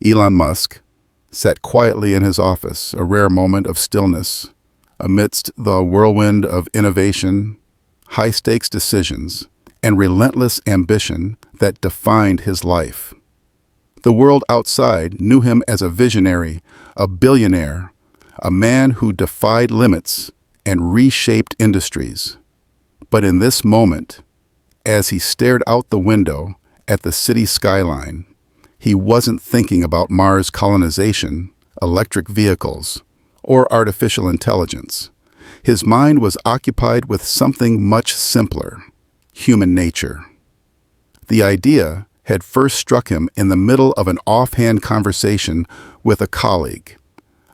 Elon Musk sat quietly in his office, a rare moment of stillness, amidst the whirlwind of innovation, high-stakes decisions, and relentless ambition that defined his life. The world outside knew him as a visionary, a billionaire, a man who defied limits and reshaped industries. But in this moment, as he stared out the window at the city skyline, he wasn't thinking about Mars colonization, electric vehicles, or artificial intelligence. His mind was occupied with something much simpler: human nature. The idea had first struck him in the middle of an offhand conversation with a colleague,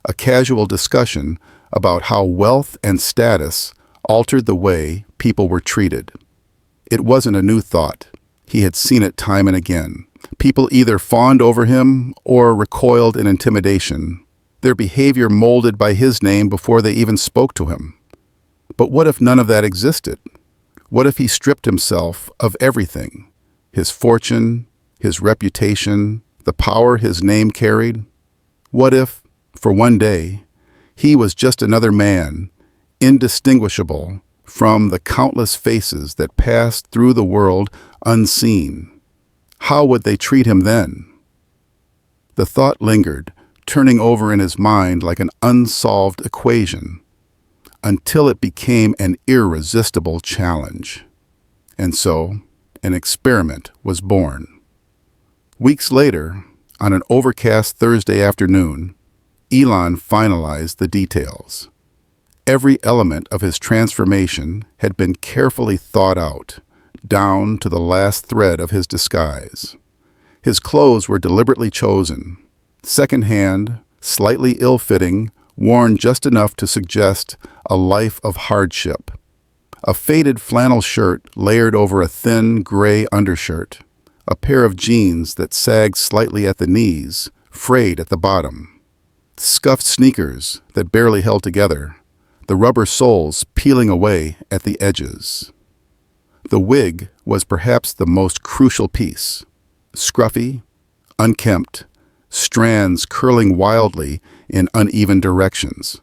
a casual discussion about how wealth and status altered the way people were treated. It wasn't a new thought. He had seen it time and again. People either fawned over him or recoiled in intimidation, their behavior molded by his name before they even spoke to him. But what if none of that existed? What if he stripped himself of everything? His fortune, his reputation, the power his name carried? What if, for one day, he was just another man, indistinguishable from the countless faces that passed through the world unseen? How would they treat him then? The thought lingered, turning over in his mind like an unsolved equation, until it became an irresistible challenge. And so, an experiment was born. Weeks later, on an overcast Thursday afternoon, Elon finalized the details. Every element of his transformation had been carefully thought out, down to the last thread of his disguise. His clothes were deliberately chosen, second-hand, slightly ill-fitting, worn just enough to suggest a life of hardship. A faded flannel shirt layered over a thin, gray undershirt, a pair of jeans that sagged slightly at the knees, frayed at the bottom, scuffed sneakers that barely held together, the rubber soles peeling away at the edges. The wig was perhaps the most crucial piece. Scruffy, unkempt, strands curling wildly in uneven directions.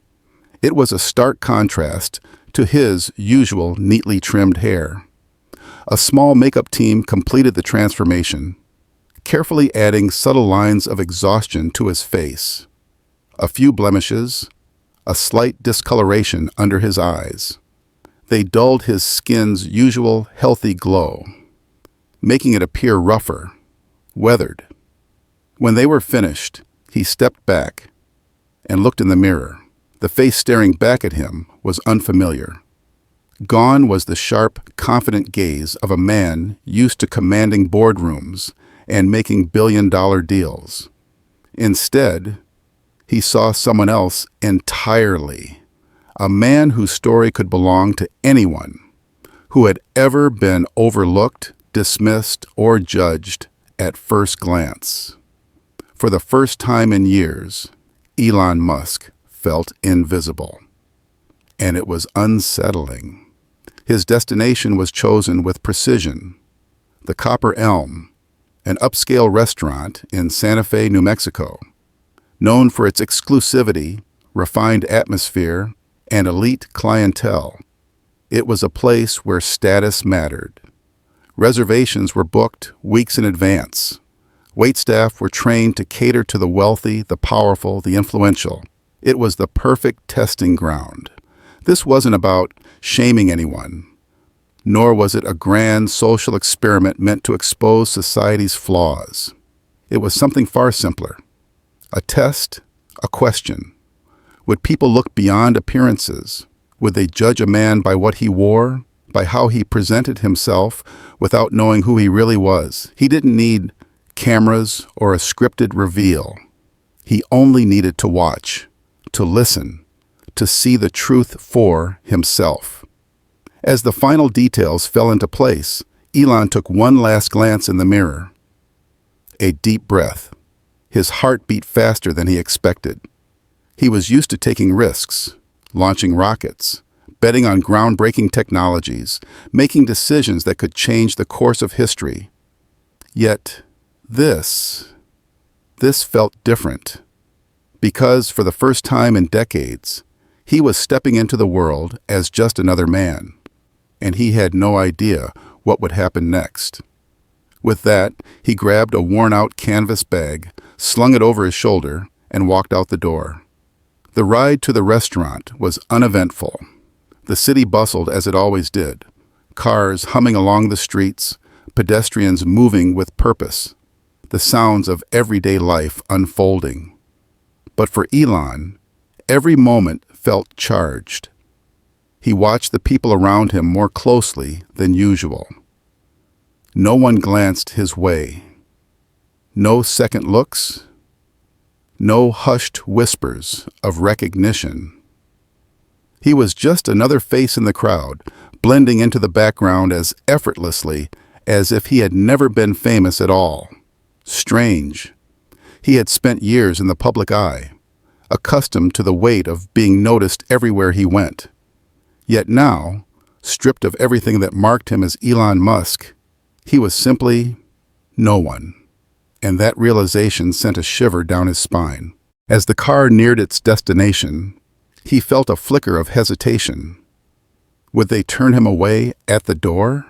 It was a stark contrast to his usual neatly trimmed hair. A small makeup team completed the transformation, carefully adding subtle lines of exhaustion to his face. A few blemishes, a slight discoloration under his eyes. They dulled his skin's usual healthy glow, making it appear rougher, weathered. When they were finished, he stepped back and looked in the mirror. The face staring back at him was unfamiliar. Gone was the sharp, confident gaze of a man used to commanding boardrooms and making billion-dollar deals. Instead, he saw someone else entirely, a man whose story could belong to anyone, who had ever been overlooked, dismissed, or judged at first glance. For the first time in years, Elon Musk felt invisible. And it was unsettling. His destination was chosen with precision. The Copper Elm, an upscale restaurant in Santa Fe, New Mexico, known for its exclusivity, refined atmosphere, and elite clientele. It was a place where status mattered. Reservations were booked weeks in advance. Waitstaff were trained to cater to the wealthy, the powerful, the influential. It was the perfect testing ground. This wasn't about shaming anyone, nor was it a grand social experiment meant to expose society's flaws. It was something far simpler. A test, a question. Would people look beyond appearances? Would they judge a man by what he wore, by how he presented himself, without knowing who he really was? He didn't need cameras or a scripted reveal. He only needed to watch, to listen, to see the truth for himself. As the final details fell into place, Elon took one last glance in the mirror. A deep breath. His heart beat faster than he expected. He was used to taking risks, launching rockets, betting on groundbreaking technologies, making decisions that could change the course of history. Yet, this This felt different, because for the first time in decades, he was stepping into the world as just another man, and he had no idea what would happen next. With that, he grabbed a worn-out canvas bag, slung it over his shoulder, and walked out the door. The ride to the restaurant was uneventful. The city bustled as it always did, cars humming along the streets, pedestrians moving with purpose, the sounds of everyday life unfolding. But for Elon, every moment felt charged. He watched the people around him more closely than usual. No one glanced his way. No second looks. No hushed whispers of recognition. He was just another face in the crowd, blending into the background as effortlessly as if he had never been famous at all. Strange. He had spent years in the public eye, accustomed to the weight of being noticed everywhere he went. Yet now, stripped of everything that marked him as Elon Musk, he was simply no one. And that realization sent a shiver down his spine. As the car neared its destination, he felt a flicker of hesitation. Would they turn him away at the door?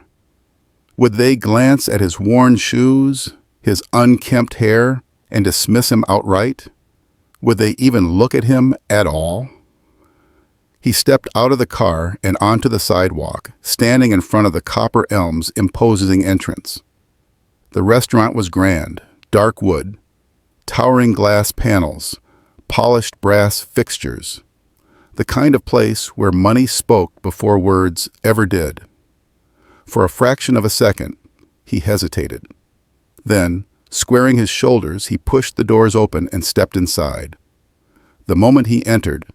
Would they glance at his worn shoes, his unkempt hair, and dismiss him outright? Would they even look at him at all? He stepped out of the car and onto the sidewalk, standing in front of the Copper Elm's imposing entrance. The restaurant was grand, dark wood, towering glass panels, polished brass fixtures, the kind of place where money spoke before words ever did. For a fraction of a second, he hesitated. Then, squaring his shoulders, he pushed the doors open and stepped inside. The moment he entered,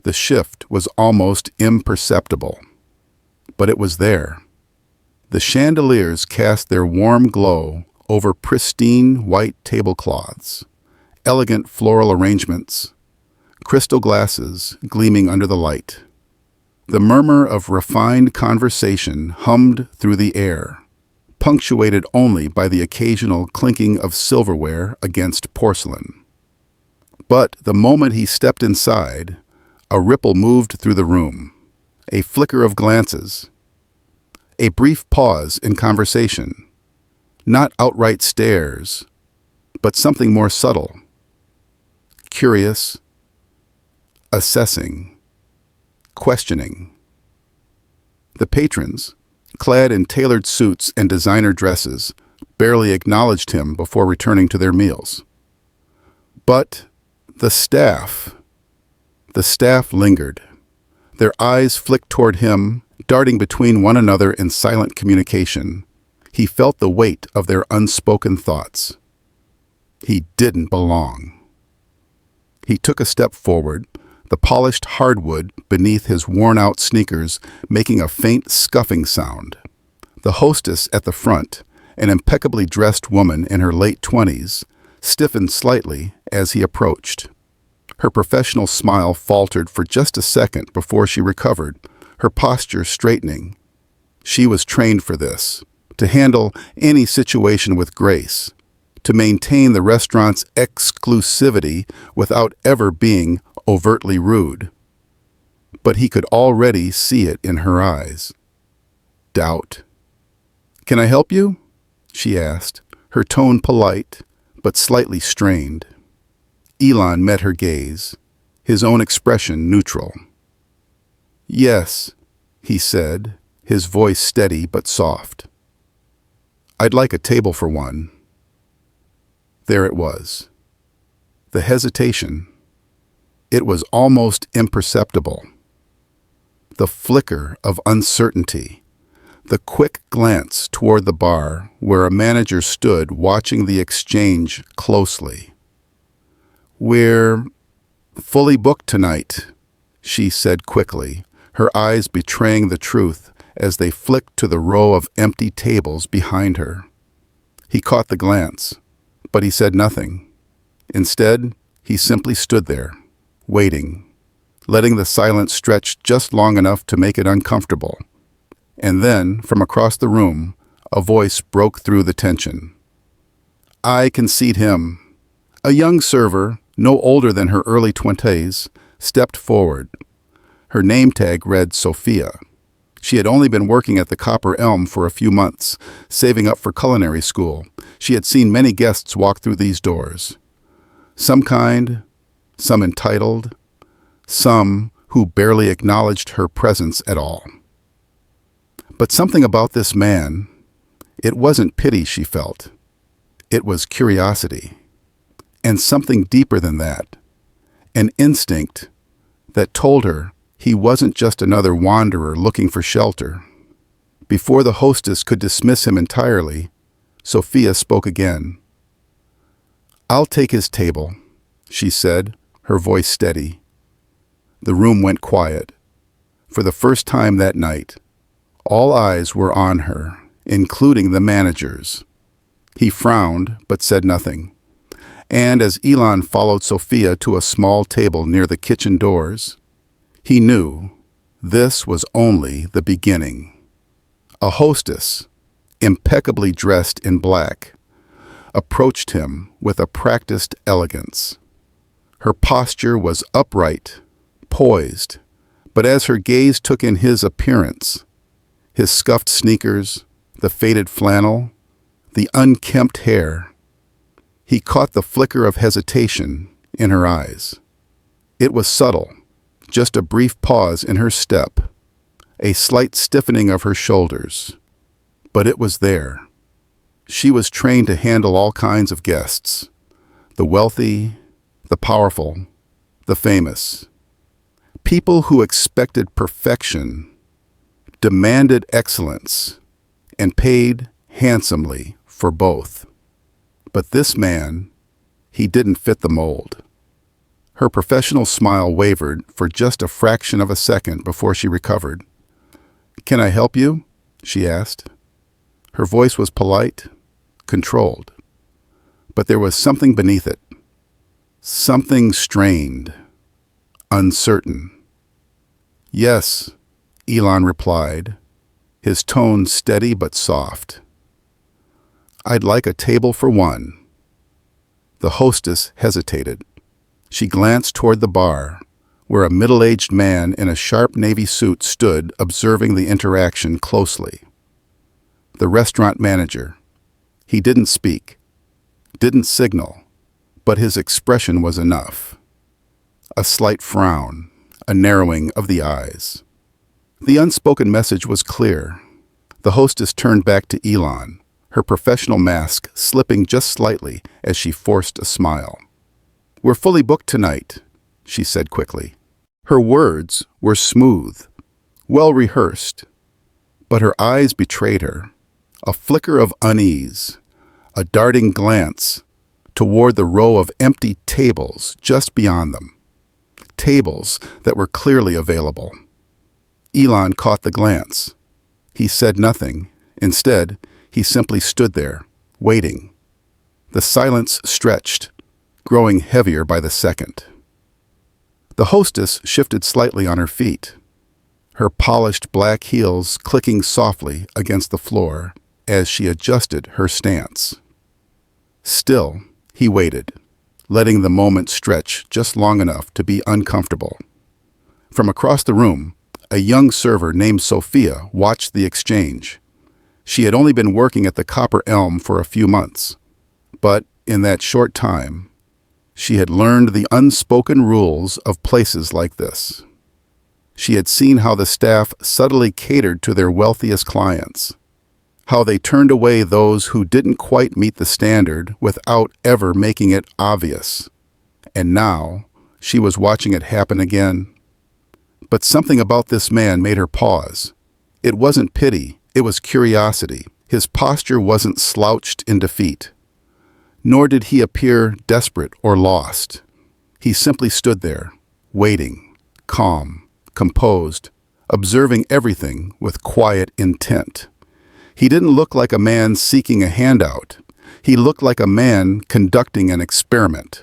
the shift was almost imperceptible. But it was there. The chandeliers cast their warm glow over pristine white tablecloths, elegant floral arrangements, crystal glasses gleaming under the light. The murmur of refined conversation hummed through the air, punctuated only by the occasional clinking of silverware against porcelain. But the moment he stepped inside, a ripple moved through the room, a flicker of glances, a brief pause in conversation, not outright stares, but something more subtle, curious, assessing, questioning. The patrons, clad in tailored suits and designer dresses, barely acknowledged him before returning to their meals. But the staff lingered. Their eyes flicked toward him, darting between one another in silent communication. He felt the weight of their unspoken thoughts. He didn't belong. He took a step forward, the polished hardwood beneath his worn-out sneakers making a faint scuffing sound. The hostess at the front, an impeccably dressed woman in her late 20s, stiffened slightly as he approached. Her professional smile faltered for just a second before she recovered, her posture straightening. She was trained for this, to handle any situation with grace, to maintain the restaurant's exclusivity without ever being overtly rude. But he could already see it in her eyes. Doubt. "Can I help you?" she asked, her tone polite, but slightly strained. Elon met her gaze, his own expression neutral. "Yes," he said, his voice steady but soft. "I'd like a table for one." There it was. The hesitation. It was almost imperceptible. The flicker of uncertainty. The quick glance toward the bar where a manager stood watching the exchange closely. "We're fully booked tonight," she said quickly, her eyes betraying the truth as they flicked to the row of empty tables behind her. He caught the glance, but he said nothing. Instead, he simply stood there, waiting, letting the silence stretch just long enough to make it uncomfortable. And then, from across the room, a voice broke through the tension. "I can seat him. A young server, no older than her early 20s, stepped forward. Her name tag read Sophia. She had only been working at the Copper Elm for a few months, saving up for culinary school. She had seen many guests walk through these doors. Some kind, some entitled, some who barely acknowledged her presence at all. But something about this man, it wasn't pity she felt. It was curiosity. And something deeper than that, an instinct that told her he wasn't just another wanderer looking for shelter. Before the hostess could dismiss him entirely, Sophia spoke again. "I'll take his table," she said, her voice steady. The room went quiet. For the first time that night, all eyes were on her, including the manager's. He frowned, but said nothing. And as Elon followed Sophia to a small table near the kitchen doors, he knew this was only the beginning. A hostess, impeccably dressed in black, approached him with a practiced elegance. Her posture was upright, poised, but as her gaze took in his appearance, his scuffed sneakers, the faded flannel, the unkempt hair, he caught the flicker of hesitation in her eyes. It was subtle, just a brief pause in her step, a slight stiffening of her shoulders. But it was there. She was trained to handle all kinds of guests, the wealthy, the powerful, the famous. People who expected perfection, demanded excellence, and paid handsomely for both. But this man, he didn't fit the mold. Her professional smile wavered for just a fraction of a second before she recovered. "Can I help you?" she asked. Her voice was polite, controlled. But there was something beneath it. Something strained, uncertain. "Yes," Elon replied, his tone steady but soft. "I'd like a table for one." The hostess hesitated. She glanced toward the bar, where a middle-aged man in a sharp navy suit stood observing the interaction closely. The restaurant manager. He didn't speak, didn't signal, but his expression was enough. A slight frown, a narrowing of the eyes. The unspoken message was clear. The hostess turned back to Elon, her professional mask slipping just slightly as she forced a smile. "We're fully booked tonight," she said quickly. Her words were smooth, well-rehearsed, but her eyes betrayed her. A flicker of unease, a darting glance toward the row of empty tables just beyond them. Tables that were clearly available. Elon caught the glance. He said nothing. Instead, he simply stood there, waiting. The silence stretched, growing heavier by the second. The hostess shifted slightly on her feet, her polished black heels clicking softly against the floor as she adjusted her stance. Still, he waited, letting the moment stretch just long enough to be uncomfortable. From across the room, a young server named Sophia watched the exchange. She had only been working at the Copper Elm for a few months, but in that short time, she had learned the unspoken rules of places like this. She had seen how the staff subtly catered to their wealthiest clients, how they turned away those who didn't quite meet the standard without ever making it obvious. And now, she was watching it happen again. But something about this man made her pause. It wasn't pity, it was curiosity. His posture wasn't slouched in defeat, nor did he appear desperate or lost. He simply stood there, waiting, calm, composed, observing everything with quiet intent. He didn't look like a man seeking a handout. He looked like a man conducting an experiment.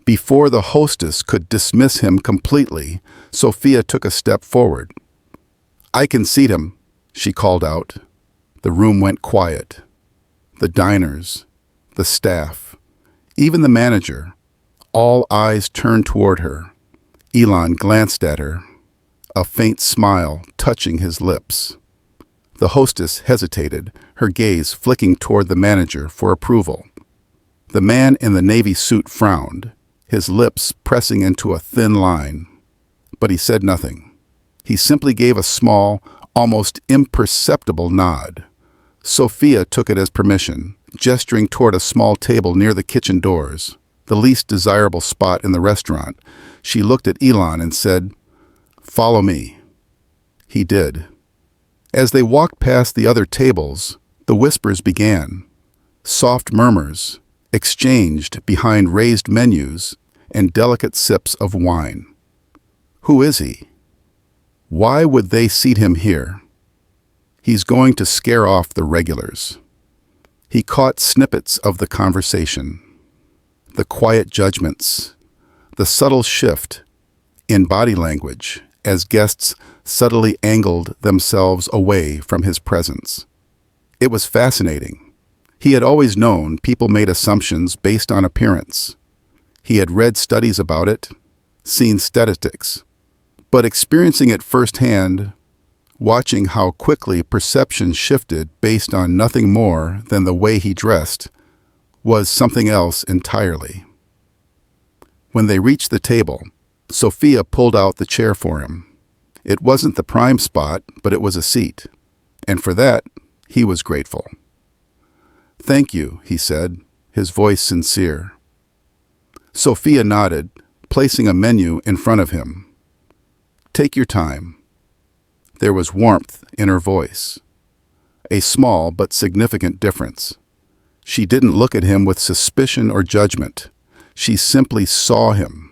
Before the hostess could dismiss him completely, Sophia took a step forward. "I can seat him," she called out. The room went quiet. The diners, the staff, Even the manager, all eyes turned toward her. Elon glanced at her, a faint smile touching his lips. The hostess hesitated, her gaze flicking toward the manager for approval. The man in the navy suit frowned, his lips pressing into a thin line. But he said nothing. He simply gave a small, almost imperceptible nod. Sophia took it as permission, gesturing toward a small table near the kitchen doors, the least desirable spot in the restaurant. She looked at Elon and said, "Follow me." He did. As they walked past the other tables, the whispers began. Soft murmurs, exchanged behind raised menus and delicate sips of wine. Who is he? Why would they seat him here? He's going to scare off the regulars. He caught snippets of the conversation, the quiet judgments, the subtle shift in body language as guests subtly angled themselves away from his presence. It was fascinating. He had always known people made assumptions based on appearance. He had read studies about it, seen statistics, but experiencing it firsthand, watching how quickly perception shifted based on nothing more than the way he dressed, was something else entirely. When they reached the table, Sophia pulled out the chair for him. It wasn't the prime spot, but it was a seat, and for that, he was grateful. "Thank you," he said, his voice sincere. Sophia nodded, placing a menu in front of him. "Take your time." There was warmth in her voice, a small but significant difference. She didn't look at him with suspicion or judgment. She simply saw him.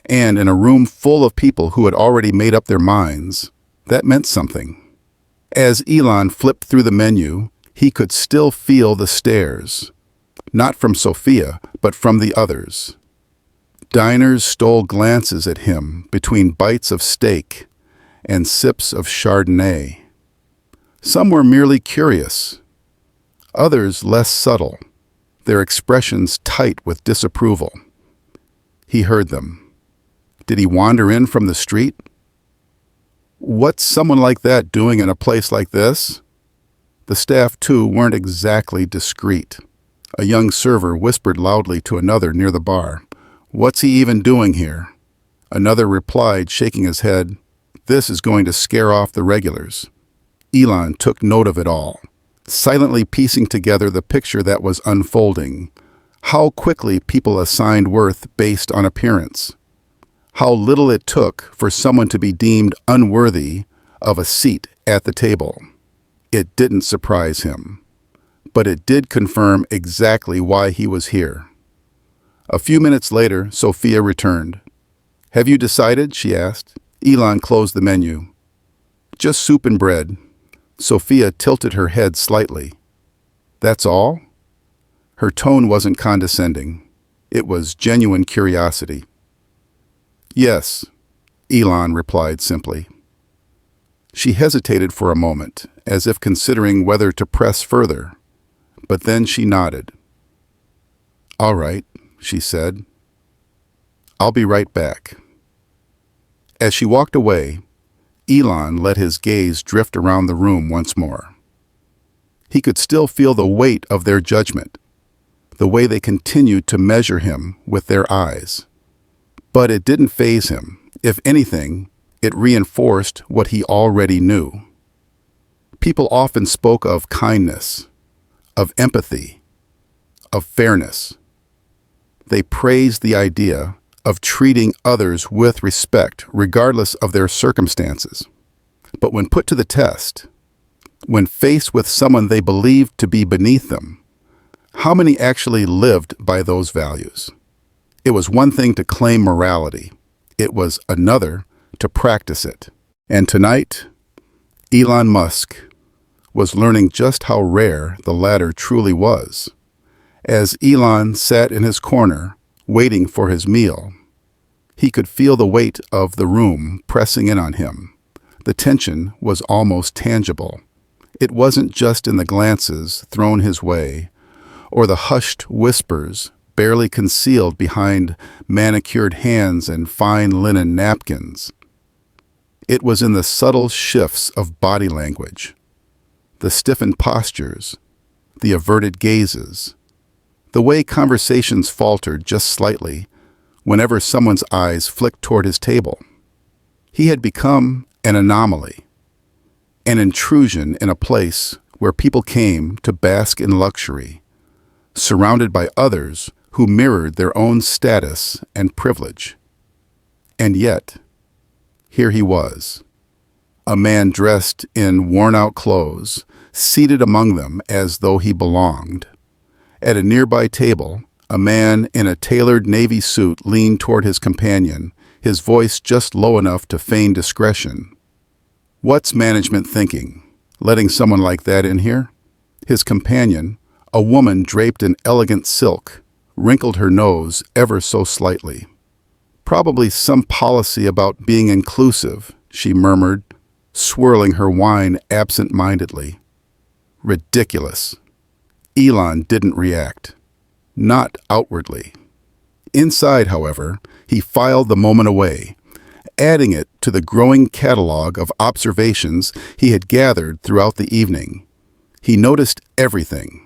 And in a room full of people who had already made up their minds, that meant something. As Elon flipped through the menu, he could still feel the stares, not from Sophia, but from the others. Diners stole glances at him between bites of steak and sips of Chardonnay. Some were merely curious, others less subtle, their expressions tight with disapproval. He heard them. Did he wander in from the street? What's someone like that doing in a place like this? The staff, too, weren't exactly discreet. A young server whispered loudly to another near the bar, "What's he even doing here?" Another replied, shaking his head, "This is going to scare off the regulars." Elon took note of it all, silently piecing together the picture that was unfolding. How quickly people assigned worth based on appearance. How little it took for someone to be deemed unworthy of a seat at the table. It didn't surprise him, but it did confirm exactly why he was here. A few minutes later, Sophia returned. "Have you decided?" she asked. Elon closed the menu. "Just soup and bread." Sophia tilted her head slightly. "That's all?" Her tone wasn't condescending. It was genuine curiosity. "Yes," Elon replied simply. She hesitated for a moment, as if considering whether to press further, but then she nodded. "All right," she said. "I'll be right back." As she walked away, Elon let his gaze drift around the room once more. He could still feel the weight of their judgment, the way they continued to measure him with their eyes. But it didn't faze him. If anything, it reinforced what he already knew. People often spoke of kindness, of empathy, of fairness. They praised the idea of treating others with respect, regardless of their circumstances. But when put to the test, when faced with someone they believed to be beneath them, how many actually lived by those values? It was one thing to claim morality. It was another to practice it. And tonight, Elon Musk was learning just how rare the latter truly was. As Elon sat in his corner, waiting for his meal, he could feel the weight of the room pressing in on him. The tension was almost tangible. It wasn't just in the glances thrown his way, or the hushed whispers barely concealed behind manicured hands and fine linen napkins. It was in the subtle shifts of body language, the stiffened postures, the averted gazes, the way conversations faltered just slightly whenever someone's eyes flicked toward his table. He had become an anomaly, an intrusion in a place where people came to bask in luxury, surrounded by others who mirrored their own status and privilege. And yet, here he was, a man dressed in worn-out clothes, seated among them as though he belonged. At a nearby table, a man in a tailored navy suit leaned toward his companion, his voice just low enough to feign discretion. "What's management thinking? Letting someone like that in here?" His companion, a woman draped in elegant silk, wrinkled her nose ever so slightly. "Probably some policy about being inclusive," she murmured, swirling her wine absent-mindedly. Ridiculous. Elon didn't react. Not outwardly. Inside, however, he filed the moment away, adding it to the growing catalog of observations he had gathered throughout the evening. He noticed everything.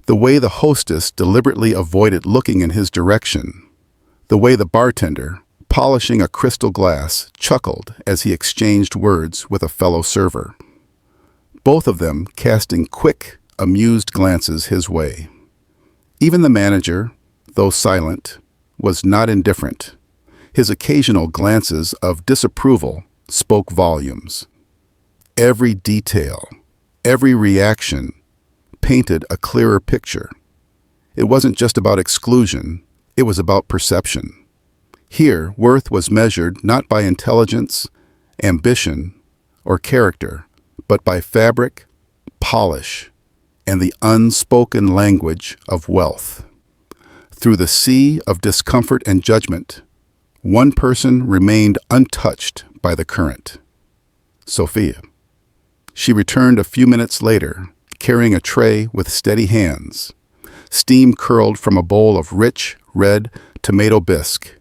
The way the hostess deliberately avoided looking in his direction. The way the bartender, polishing a crystal glass, chuckled as he exchanged words with a fellow server. Both of them casting quick, amused glances his way. Even the manager, though silent, was not indifferent. His occasional glances of disapproval spoke volumes. Every detail, every reaction, painted a clearer picture. It wasn't just about exclusion, it was about perception. Here, worth was measured not by intelligence, ambition, or character, but by fabric, polish, and the unspoken language of wealth. Through the sea of discomfort and judgment, one person remained untouched by the current. Sophia. She returned a few minutes later, carrying a tray with steady hands. Steam curled from a bowl of rich, red tomato bisque,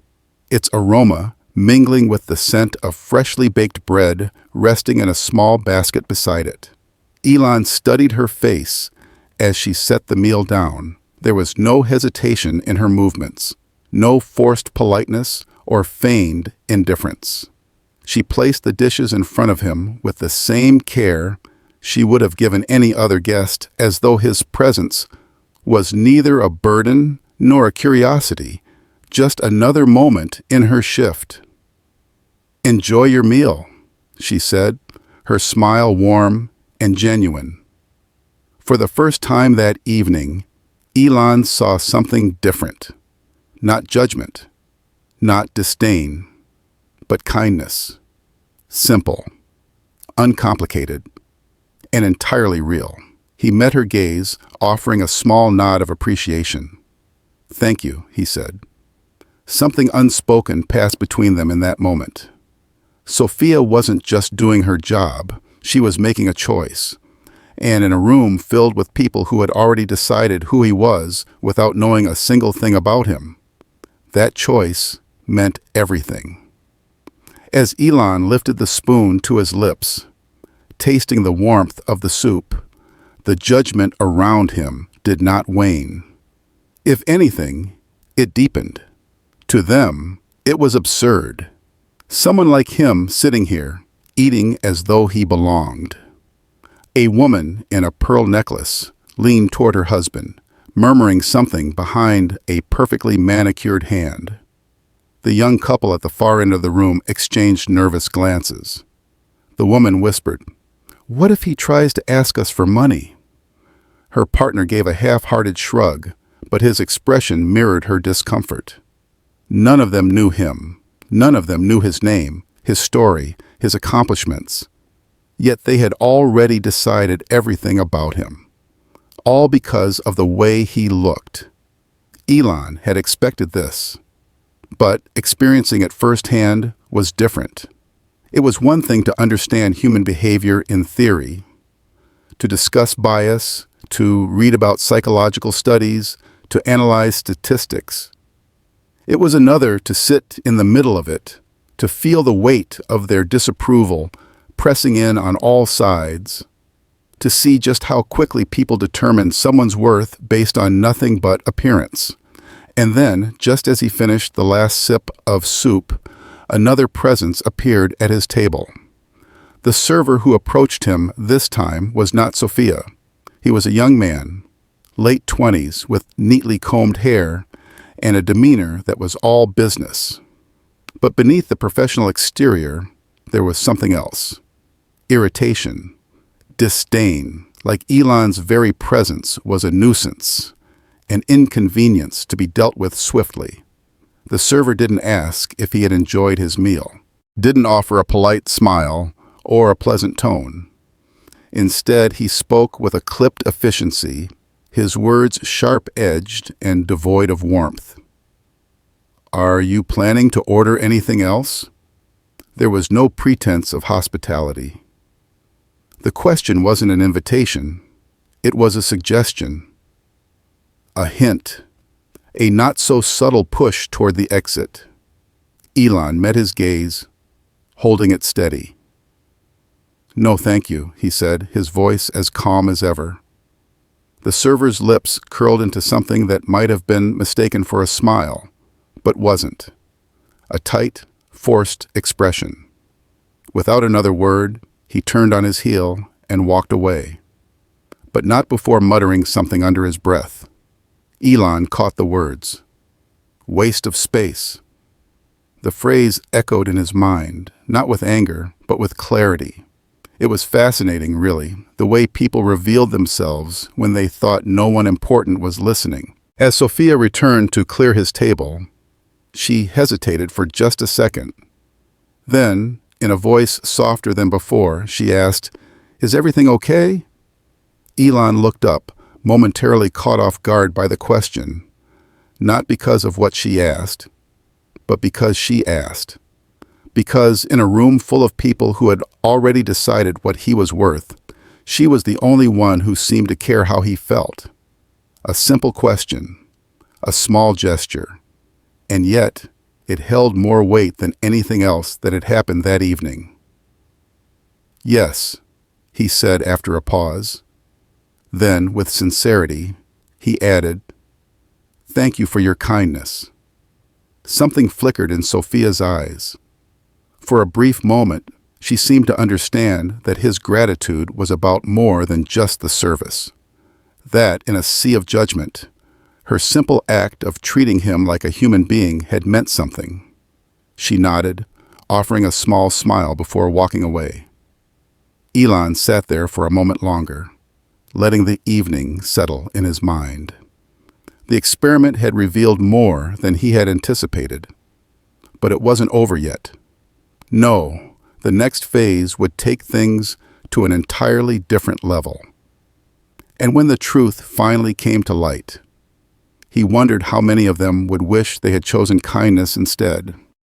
its aroma mingling with the scent of freshly baked bread resting in a small basket beside it. Elon studied her face as she set the meal down. There was no hesitation in her movements, no forced politeness or feigned indifference. She placed the dishes in front of him with the same care she would have given any other guest, as though his presence was neither a burden nor a curiosity, just another moment in her shift. "Enjoy your meal," she said, her smile warm and genuine. For the first time that evening, Elon saw something different. Not judgment, not disdain, but kindness. Simple, uncomplicated, and entirely real. He met her gaze, offering a small nod of appreciation. "Thank you," he said. Something unspoken passed between them in that moment. Sophia wasn't just doing her job, she was making a choice. And in a room filled with people who had already decided who he was without knowing a single thing about him. That choice meant everything. As Elon lifted the spoon to his lips, tasting the warmth of the soup, the judgment around him did not wane. If anything, it deepened. To them, it was absurd. Someone like him sitting here, eating as though he belonged. A woman in a pearl necklace leaned toward her husband, murmuring something behind a perfectly manicured hand. The young couple at the far end of the room exchanged nervous glances. The woman whispered, "What if he tries to ask us for money?" Her partner gave a half-hearted shrug, but his expression mirrored her discomfort. None of them knew him. None of them knew his name, his story, his accomplishments. Yet they had already decided everything about him. All because of the way he looked. Elon had expected this. But experiencing it firsthand was different. It was one thing to understand human behavior in theory, to discuss bias, to read about psychological studies, to analyze statistics. It was another to sit in the middle of it, to feel the weight of their disapproval pressing in on all sides, to see just how quickly people determine someone's worth based on nothing but appearance. And then, just as he finished the last sip of soup, another presence appeared at his table. The server who approached him this time was not Sophia. He was a young man, late 20s, with neatly combed hair and a demeanor that was all business. But beneath the professional exterior, there was something else. Irritation, disdain, like Elon's very presence was a nuisance, an inconvenience to be dealt with swiftly. The server didn't ask if he had enjoyed his meal, didn't offer a polite smile or a pleasant tone. Instead, he spoke with a clipped efficiency, his words sharp-edged and devoid of warmth. "Are you planning to order anything else?" There was no pretense of hospitality. The question wasn't an invitation. It was a suggestion, a hint, a not-so-subtle push toward the exit. Elon met his gaze, holding it steady. "No, thank you," he said, his voice as calm as ever. The server's lips curled into something that might have been mistaken for a smile, but wasn't. A tight, forced expression. Without another word, he turned on his heel and walked away, but not before muttering something under his breath. Elon caught the words. Waste of space. The phrase echoed in his mind, not with anger, but with clarity. It was fascinating, really, the way people revealed themselves when they thought no one important was listening. As Sophia returned to clear his table, she hesitated for just a second. Then, in a voice softer than before, she asked, "Is everything okay?" Elon looked up, momentarily caught off guard by the question, not because of what she asked, but because she asked. Because in a room full of people who had already decided what he was worth, she was the only one who seemed to care how he felt. A simple question, a small gesture, and yet it held more weight than anything else that had happened that evening. "Yes," he said after a pause. Then, with sincerity, he added, "Thank you for your kindness." Something flickered in Sophia's eyes. For a brief moment, she seemed to understand that his gratitude was about more than just the service. That, in a sea of judgment, her simple act of treating him like a human being had meant something. She nodded, offering a small smile before walking away. Elon sat there for a moment longer, letting the evening settle in his mind. The experiment had revealed more than he had anticipated. But it wasn't over yet. No, the next phase would take things to an entirely different level. And when the truth finally came to light, he wondered how many of them would wish they had chosen kindness instead.